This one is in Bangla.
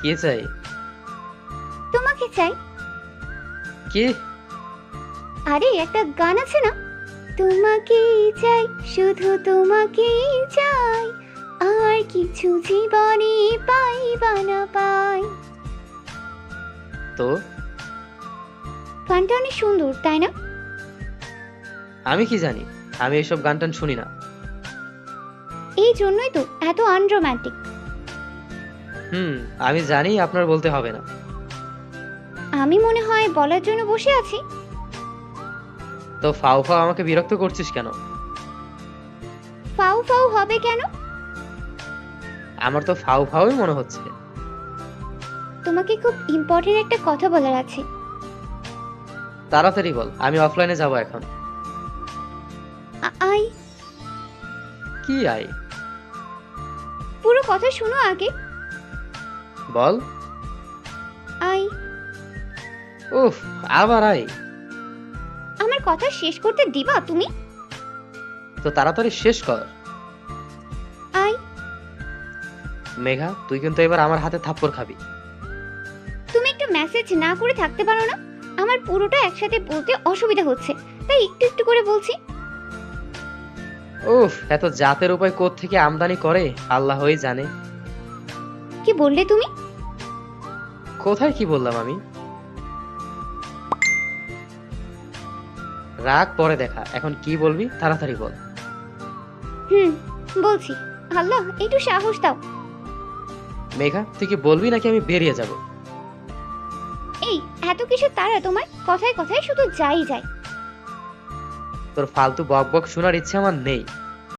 কি চাই? তোমাকে চাই। কি? আরে একটা গান আছে না, তোমাকেই চাই, শুধু তোমাকেই চাই, আর কিছু জীবনে পাই বা না পাই। তো গানটা অনেক সুন্দর, তাই না? আমি কি জানি, আমি এসব গান টান শুনি না। এই জন্যই তো এত আনরোম্যান্টিক। আমি জানি, আপনার বলতে হবে না। আমি মনে হয় বলার জন্য বসে আছি। তো ফাও ফাও আমাকে বিরক্ত করছিস কেন? ফাউ ফাউ হবে কেন? আমার তো ফাও ফাওই মনে হচ্ছে। তোমাকে খুব ইম্পর্টেন্ট একটা কথা বলার আছে। তাড়াতাড়ি বল, আমি অফলাইনে যাব এখন। আই। কি আই? পুরো কথা শুনো আগে। বল। আই। উফ, আবার আই? আমার কথা শেষ করতে দিবা তুমি? তো তাড়াতাড়ি শেষ কর। আই। মেঘা, তুই কিন্তু এবার আমার হাতে থাপ্পড় খাবি। তুমি একটু মেসেজ না করে থাকতে পারো না? আমার পুরোটা একসাথে বলতে অসুবিধা হচ্ছে, তাই একটু একটু করে বলছি। উফ, এত জাতের উপায় থেকে আমদানি করে আল্লাহই জানে। কি বললে তুমি? কোথায় কি বললাম আমি? রাগ পরে দেখা, এখন কি বলবি তাড়াতাড়ি বল। হুম, বলছি। আল্লাহ, একটু সাহস দাও। মেঘা, তুই কি বলবি নাকি আমি বেরিয়ে যাব? এই এত কিছু তারা তোমার, কথায় কথায় শুধু যাই যায়। তোর ফালতু বক বক শোনার ইচ্ছে আমার নেই।